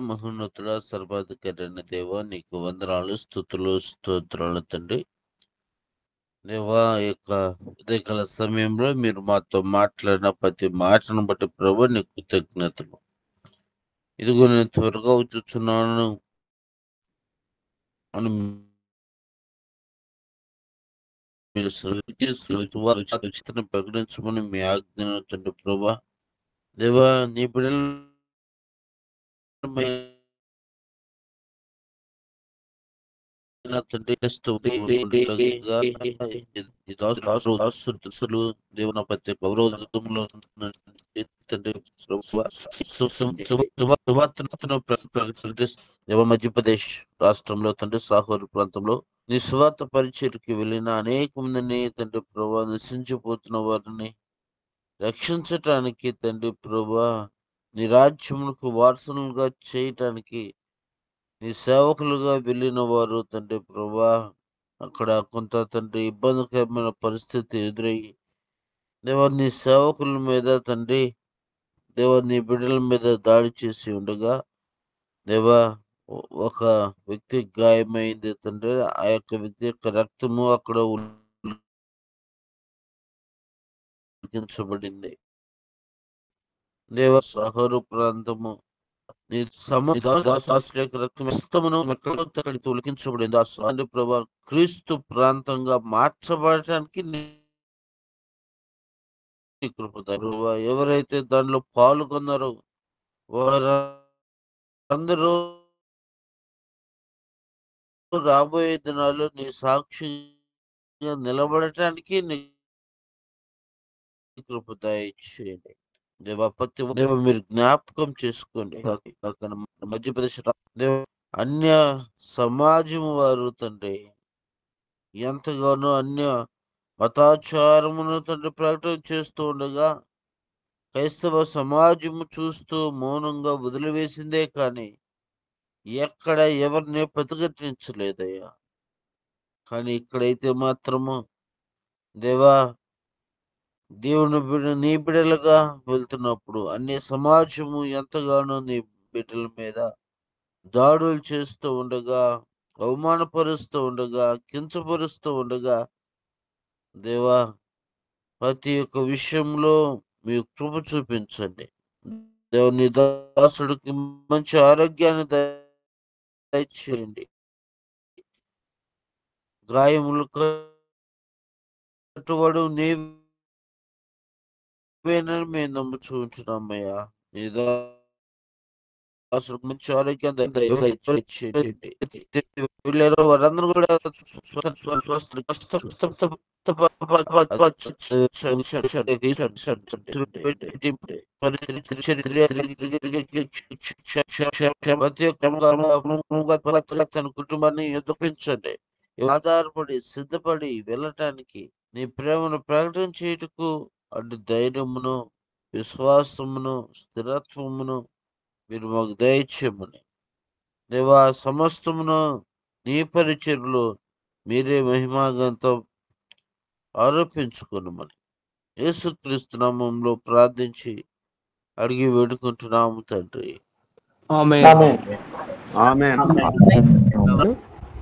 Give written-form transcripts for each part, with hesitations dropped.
మహోన్నతుడా సర్వాధికారి అయిన దేవా, నీకు వందనాలు, స్తుతులు, స్తోత్రాలు తండ్రి. దేవా, యొక్క ఉదయకాల సమయంలో మీరు మాతో మాట్లాడిన ప్రతి మాటను బట్టి ప్రభు నీకు కృతజ్ఞతలు. ఇదిగో నేను త్వరగా వచ్చుచున్నాను అని మీరు ఉచితను ప్రకటించమని మీ ఆజ్ఞను తండ్రి ప్రభా. దేవా, నీ బిడ్డల తండ్రి దేవుని ప్రతి గౌరవంలో మధ్యప్రదేశ్ రాష్ట్రంలో తండ్రి సాహూర్ ప్రాంతంలో నీ స్వార్థ పరిచయకి వెళ్ళిన అనేక మందిని తండ్రి ప్రభా, నశించిపోతున్న వారిని రక్షించటానికి తండ్రి ప్రభా, నీ రాజ్యములకు వారసులుగా చేయటానికి నీ సేవకులుగా వెళ్ళిన వారు తండ్రి ప్రభా, అక్కడ కొంత తండ్రి ఇబ్బందికరమైన పరిస్థితి ఎదురయ్యి దేవా, నీ సేవకుల మీద తండ్రి దేవా, నీ బిడ్డల మీద దాడి చేసి ఉండగా దేవా, ఒక వ్యక్తి గాయమైంది తండ్రి. ఆ యొక్క వ్యక్తి యొక్క రక్తము అక్కడ ఉల్లించబడింది. దేవా, సహరు ప్రాంతము నీ రక్తమును తొలగించబడింది. ఆ సాండి ప్రభా క్రీస్తు ప్రాంతంగా మార్చబడటానికి నీ కృప. ఎవరైతే దానిలో పాల్గొన్నారో వారందరూ రాబోయే దినాల్లో నీ సాక్షిగా నిలబడటానికి నీ కృప దయచేయండి. దేవా, ప్రతి దేవ మీరు జ్ఞాపకం చేసుకోండి. మధ్యప్రదేశ్ దేవ అన్య సమాజం వారు తండ్రి ఎంతగానో అన్య మతాచారమును తండ్రి ప్రకటన చేస్తూ ఉండగా క్రైస్తవ సమాజము చూస్తూ మౌనంగా వదిలివేసిందే కానీ ఎక్కడ ఎవరిని ప్రతిఘటించలేదయ్యా. కానీ ఇక్కడైతే మాత్రము దేవా, దేవుని నీ బిడ్డలుగా వెళ్తున్నప్పుడు అన్ని సమాజము ఎంతగానో నీ బిడ్డల మీద దాడులు చేస్తూ ఉండగా, అవమానపరుస్తూ ఉండగా, కించపరుస్తూ ఉండగా దేవా, ప్రతి ఒక్క విషయంలో మీ కృప చూపించండి. దేవుని దాసుడికి మంచి ఆరోగ్యాన్ని దయచేయండి. గాయములు కట్టువాడు నీవేనని మేము నమ్ముచుంటున్నామయ్యా. నీ దాసుడికి మంచి ఆరోగ్యాన్ని దయచేయండి. వారందరూ కూడా తన కుటుంబాన్ని ఎదుర్పించండి. ఆధారపడి సిద్ధపడి వెళ్ళటానికి నీ ప్రేమను ప్రకటన చేయుటకు అటు ధైర్యమును, విశ్వాసమును, స్థిరత్వమును మీరు మాకు దయచేయమని దేవా, సమస్తమును నీ పరిచర్లో మీరే మహిమాగంతో ఆరోపించుకున్నామని యేసుక్రీస్తు నామములో ప్రార్థించి అడిగి వేడుకుంటున్నాము తండ్రి.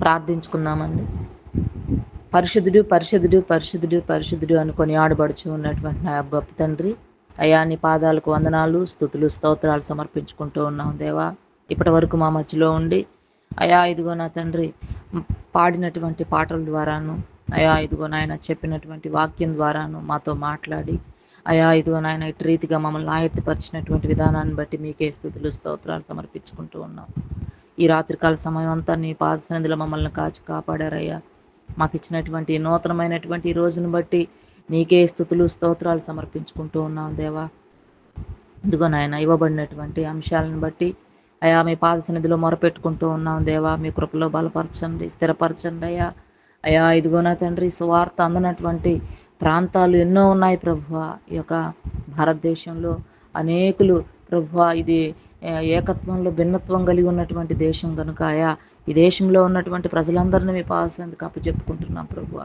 ప్రార్థించుకుందామండి. పరిశుద్ధుడు పరిశుద్ధుడు పరిశుద్ధుడు పరిశుద్ధుడు అనుకొని ఆడబడుచు ఉన్నటువంటి నా గొప్ప తండ్రి, అయా నీ పాదాలకు వందనాలు, స్తుతులు, స్తోత్రాలు సమర్పించుకుంటూ ఉన్నాం దేవా. ఇప్పటి వరకు మా మధ్యలో ఉండి అయా ఇదిగో నా తండ్రి పాడినటువంటి పాటల ద్వారాను, అయా ఇదిగో నాయన చెప్పినటువంటి వాక్యం ద్వారాను మాతో మాట్లాడి అయా ఇదిగో నాయన ఇటు రీతిగా మమ్మల్ని ఆయత్తపరిచినటువంటి విధానాన్ని బట్టి మీకే స్తుతులు స్తోత్రాలు సమర్పించుకుంటూ ఉన్నాం. ఈ రాత్రికాల సమయం అంతా నీ పాద సన్నిధిలో మమ్మల్ని కాచి కాపాడారయ్యా. మాకు ఇచ్చినటువంటి నూతనమైనటువంటి రోజును బట్టి నీకే స్తుతులు స్తోత్రాలు సమర్పించుకుంటూ ఉన్నాం దేవా. ఇదిగో నాయన ఇవ్వబడినటువంటి అంశాలను బట్టి అయా మీ పాద సన్నిధిలో మొరపెట్టుకుంటూ ఉన్నాం దేవా. మీ కృపలో బలపరచండి, స్థిరపరచండి అయ్యా. అయా ఇదిగో నా తండ్రి సువార్త అందనటువంటి ప్రాంతాలు ఎన్నో ఉన్నాయి ప్రభువా. ఈ యొక్క భారతదేశంలో అనేకులు ప్రభువా ఇది ఏకత్వంలో భిన్నత్వం కలిగి ఉన్నటువంటి దేశం కనుక అయా ఈ దేశంలో ఉన్నటువంటి ప్రజలందరినీ మీ పాదసన్నిధికి అప్పచెప్పుకుంటున్నాం ప్రభువ.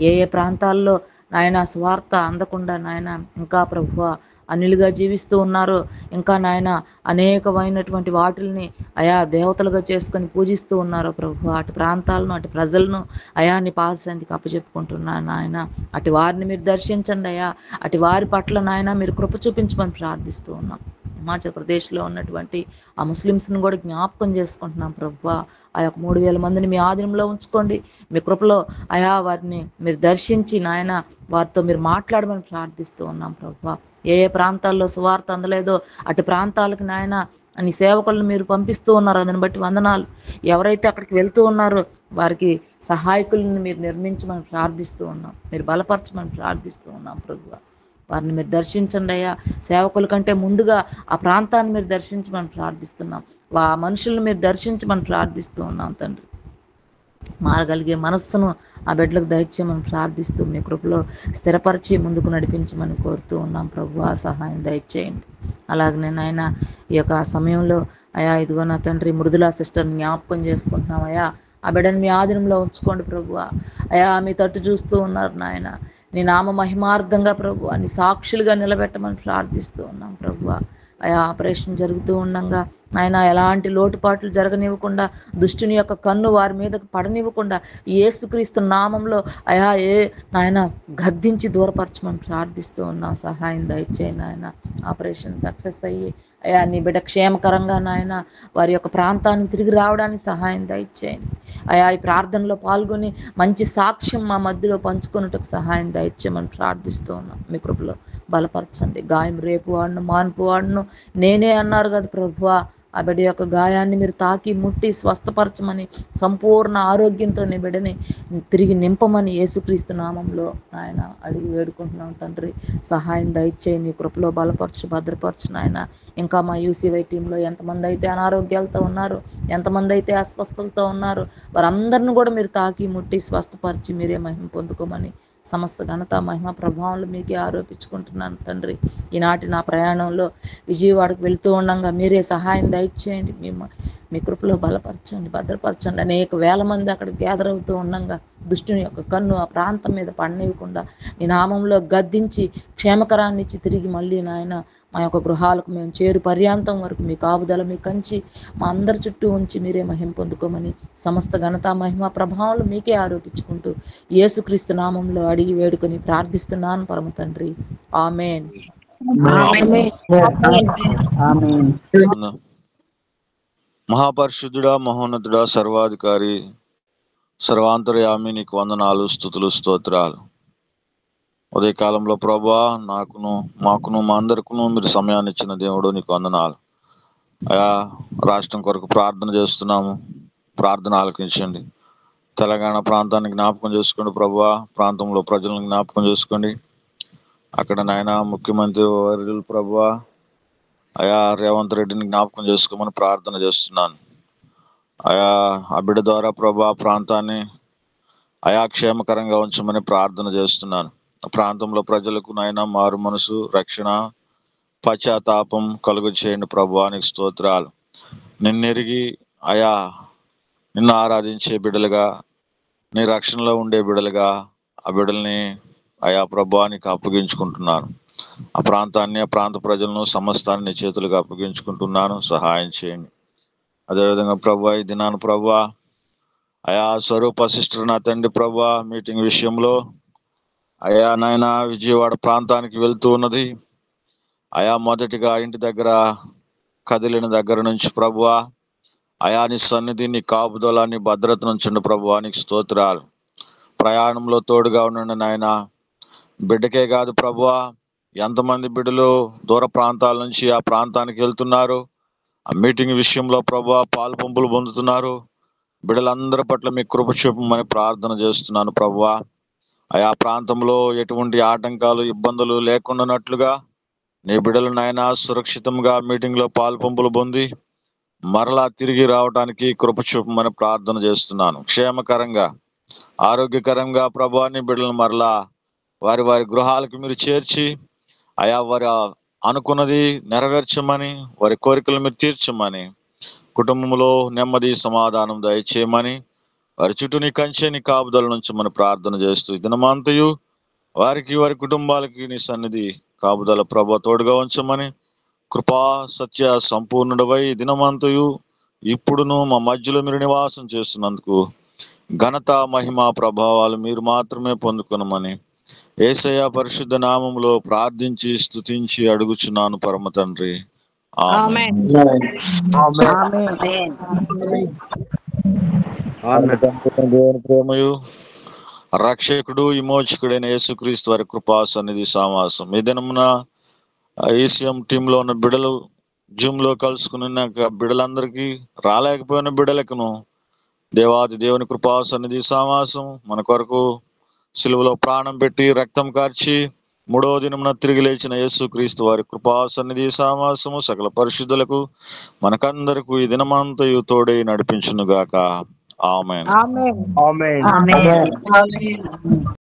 ఏ ఏ ప్రాంతాల్లో నాయన స్వార్థ అందకుండా నాయన ఇంకా ప్రభువ అన్యులుగా జీవిస్తూ ఉన్నారు, ఇంకా నాయన అనేకమైనటువంటి వాటిల్ని అయా దేవతలుగా చేసుకొని పూజిస్తూ ఉన్నారు ప్రభువ. అటు ప్రాంతాలను అటు ప్రజలను అయా నీ పాదసన్నిధికి అప్పచెప్పుకుంటున్నాను నాయన. అటు వారిని మీరు దర్శించండి అయా. అటు వారి పట్ల నాయన మీరు కృప చూపించమని ప్రార్థిస్తూ ఉన్నాం. హిమాచల్ ప్రదేశ్లో ఉన్నటువంటి ఆ ముస్లిమ్స్ని కూడా జ్ఞాపకం చేసుకుంటున్నాం ప్రభువ. ఆ యొక్క 3,000 మందిని మీ ఆధీనంలో ఉంచుకోండి. మీ కృపలో అయా వారిని మీరు దర్శించి నాయన వారితో మీరు మాట్లాడమని ప్రార్థిస్తూ ఉన్నాం ప్రభువ. ఏ ఏ ప్రాంతాల్లో సువార్త అందలేదో అటు ప్రాంతాలకు నాయన నీ సేవకులను మీరు పంపిస్తూ ఉన్నారు, అందుని బట్టి వందనాలు. ఎవరైతే అక్కడికి వెళ్తూ ఉన్నారో వారికి సహాయకులను మీరు నిర్మించమని ప్రార్థిస్తూ ఉన్నాం, మీరు బలపరచమని ప్రార్థిస్తూ ఉన్నాం ప్రభువ. వారిని మీరు దర్శించండి అయ్యా. సేవకుల కంటే ముందుగా ఆ ప్రాంతాన్ని మీరు దర్శించమని ప్రార్థిస్తున్నాం. ఆ మనుషులను మీరు దర్శించమని ప్రార్థిస్తూ ఉన్నాం తండ్రి. మారగలిగే మనస్సును ఆ బిడ్డలకు దయచేయమని ప్రార్థిస్తూ మీ కృపలో స్థిరపరిచి ముందుకు నడిపించమని కోరుతూ ఉన్నాం ప్రభువా. సహాయం దయచేయండి. అలాగనే నాయన ఈ యొక్క సమయంలో అయా ఇదిగో నా తండ్రి మృదులా సిస్టర్ని జ్ఞాపకం చేసుకుంటున్నాం అయా. ఆ బిడ్డని మీ ఆధీనంలో ఉంచుకోండి ప్రభువా. అయా మీ తట్టు చూస్తూ ఉన్నారు నాయన. నీ నామ మహిమార్థంగా ప్రభువా నీ సాక్షులుగా నిలబెట్టమని ప్రార్థిస్తూ ఉన్నాం ప్రభువా. అయా ఆపరేషన్ జరుగుతూ ఉండగా ఆయన ఎలాంటి లోటుపాట్లు జరగనివ్వకుండా, దుష్టుని యొక్క కన్ను వారి మీదకు పడనివ్వకుండా యేసుక్రీస్తు నామంలో అయా నాయన గద్దించి దూరపరచమని ప్రార్థిస్తూ ఉన్నాం. సహాయం దయచేయండి నాయన. ఆపరేషన్ సక్సెస్ అయ్యి అయా నీ బిడ్డ క్షేమకరంగా నాయన వారి యొక్క ప్రాంతానికి తిరిగి రావడానికి సహాయం దయచేయండి అయా. ఈ ప్రార్థనలో పాల్గొని మంచి సాక్ష్యం మా మధ్యలో పంచుకున్నట్టుకు సహాయం దయచేయమని ప్రార్థిస్తూ ఉన్నాం. మీ కృపలో బలపరచండి. గాయం రేపు వాడును మాన్పు వాడును నేనే అన్నారు కదా ప్రభువా. ఆ బిడ్డ యొక్క గాయాన్ని మీరు తాకి ముట్టి స్వస్థపరచమని, సంపూర్ణ ఆరోగ్యంతో నీ బిడ్డని తిరిగి నింపమని యేసుక్రీస్తు నామంలో ఆయన అడిగి వేడుకుంటున్నాం తండ్రి. సహాయం దయచేయి. నీ కృపలో బలపరచు, భద్రపరచు నాయన. ఇంకా మా యూసీవై టీంలో ఎంతమంది అయితే అనారోగ్యాలతో ఉన్నారు, ఎంతమంది అయితే అస్వస్థలతో ఉన్నారు, వారందరిని కూడా మీరు తాకి ముట్టి స్వస్థపరిచి మీరే మహిమ పొందుకోమని సమస్త ఘనత మహిమ ప్రభావాలు మీకే ఆరోపించుకుంటున్నాను తండ్రి. ఈనాటి నా ప్రయాణంలో విజయవాడకు వెళ్తూ ఉండగా మీరే సహాయం దయచేయండి. మీ కృపలో బలపరచండి, భద్రపరచండి. అనేక వేల మంది అక్కడ గ్యాదర్ అవుతూ ఉండగా దుష్టుని యొక్క కన్ను ఆ ప్రాంతం మీద పడనివ్వకుండా నీ నామంలో గద్దించి క్షేమకరాన్ని ఇచ్చి తిరిగి మళ్ళీ నాయన మా యొక్క గృహాలకు మేము చేరు పర్యాంతం వరకు మీ కాపుదల, మీ కంచి మా అందరి చుట్టూ ఉంచి మీరే మహిమ పొందుకోమని సమస్త ఘనత మహిమ ప్రభావాలు మీకే ఆరోపించుకుంటూ యేసుక్రీస్తు నామంలో అడిగి వేడుకొని ప్రార్థిస్తున్నాను పరమ తండ్రి. ఆమేన్. మహాపరిశుద్ధుడా, మహోన్నతుడా, సర్వాధికారి, సర్వాంతర్యామి నీకు వందనాలు, స్తుతులు, స్తోత్రాలు. ఉదయకాలంలో ప్రభా మాకును మా అందరికును మీరు సమయాన్ని ఇచ్చిన దేవుడు నీకు వందనాలు. అయా రాష్ట్రం కొరకు ప్రార్థన చేస్తున్నాము, ప్రార్థన ఆలకించండి. తెలంగాణ ప్రాంతాన్ని జ్ఞాపకం చేసుకోండి ప్రభా. ప్రాంతంలో ప్రజలను జ్ఞాపకం చేసుకోండి. అక్కడ నాయన ముఖ్యమంత్రి వర్యులు ప్రభా అయా రేవంత్ రెడ్డిని జ్ఞాపకం చేసుకోమని ప్రార్థన చేస్తున్నాను. అయా ఆ బిడ్డ ద్వారా ప్రభా ప్రాంతాన్ని అయా క్షేమకరంగా ఉంచమని ప్రార్థన చేస్తున్నాను. ప్రాంతంలో ప్రజలకు నాయన మారు మనసు, రక్షణ, పశ్చాత్తాపం కలుగు చేయండి ప్రభా. నీకు స్తోత్రాలు. నిన్నెరిగి అయా నిన్ను ఆరాధించే బిడ్డలుగా, నీ రక్షణలో ఉండే బిడ్డలుగా ఆ బిడ్డల్ని అయా ప్రభా నీకు అప్పగించుకుంటున్నాను. ఆ ప్రాంతాన్ని, ఆ ప్రాంత ప్రజలను, సమస్తాన్ని నీ చేతులుగా అప్పగించుకుంటున్నాను. సహాయం చేయండి. అదేవిధంగా ప్రభా ఈ దినాన్ని ప్రభా అయా స్వరూప సిస్టర్ నా తండ్రి ప్రభా మీటింగ్ విషయంలో అయా నాయన విజయవాడ ప్రాంతానికి వెళ్తూ ఉన్నది. అయా మొదటిగా ఇంటి దగ్గర కదిలిన దగ్గర నుంచి ప్రభువా అయా నీ సన్నిధి, నీ కాపుదల, నీ భద్రత నుంచండి ప్రభువా. నీకు స్తోత్రాలు. ప్రయాణంలో తోడుగా ఉండండి నాయన. బిడ్డకే కాదు ప్రభువా, ఎంతమంది బిడ్డలు దూర ప్రాంతాల నుంచి ఆ ప్రాంతానికి వెళ్తున్నారు, ఆ మీటింగ్ విషయంలో ప్రభువా పాలు పంపులు పొందుతున్నారు. బిడ్డలందరి పట్ల మీ కృప చూపమని ప్రార్థన చేస్తున్నాను ప్రభువా. ఆయా ప్రాంతంలో ఎటువంటి ఆటంకాలు, ఇబ్బందులు లేకుండానట్లుగా నీ బిడ్డలు నాయన సురక్షితంగా మీటింగ్లో పాలు పంపులు పొంది మరలా తిరిగి రావడానికి కృప చూపమని ప్రార్థన చేస్తున్నాను. క్షేమకరంగా, ఆరోగ్యకరంగా ప్రభా నీ బిడ్డలను మరలా వారి వారి గృహాలకు మీరు చేర్చి అయా వారి అనుకున్నది నెరవేర్చమని, వారి కోరికలు మీరు తీర్చమని, కుటుంబంలో నెమ్మది సమాధానం దయచేయమని, వారి చుట్టూ నీ కంచె నీ కాపుదల నుంచి మనం ప్రార్థన చేస్తూ ఈ దినమంతయు వారికి వారి కుటుంబాలకి నీ సన్నిధి కాపుదల ప్రభు తోడుగా ఉంచమని, కృపా సత్య సంపూర్ణుడవై ఈ దినమంతయు ఇప్పుడును మా మధ్యలో మీరు నివాసం చేస్తున్నందుకు ఘనత మహిమ ప్రభావాలు మీరు మాత్రమే పొందుకొనమని యేసయ్య పరిశుద్ధ నామములో ప్రార్థించి స్తుతించి అడుగుచున్నాను పరమ తండ్రి. ఆమేన్. దేవుని ప్రేమయు రక్షకుడు విమోచకుడైన యేసుక్రీస్తు వారి కృపా సన్నిధి సమాసం ఈ దినమున ఈసీఎం టీంలో ఉన్న బిడ్డలు జూమ్ లో కలుసుకున్న బిడ్డలందరికీ, రాలేకపోయిన బిడ్డలకును దేవాది దేవుని కృపా సన్నిధి సమాసం మన కొరకు సిలువలో ప్రాణం పెట్టి రక్తం కార్చి 3వ దినమున తిరిగి లేచిన యేసుక్రీస్తు వారి కృపా సన్నిధి సమాసము సకల పరిశుద్ధులకు మనకందరకు ఈ దినమంతయు తోడై నడిపించును గాక. ఆమేన్. ఆమేన్.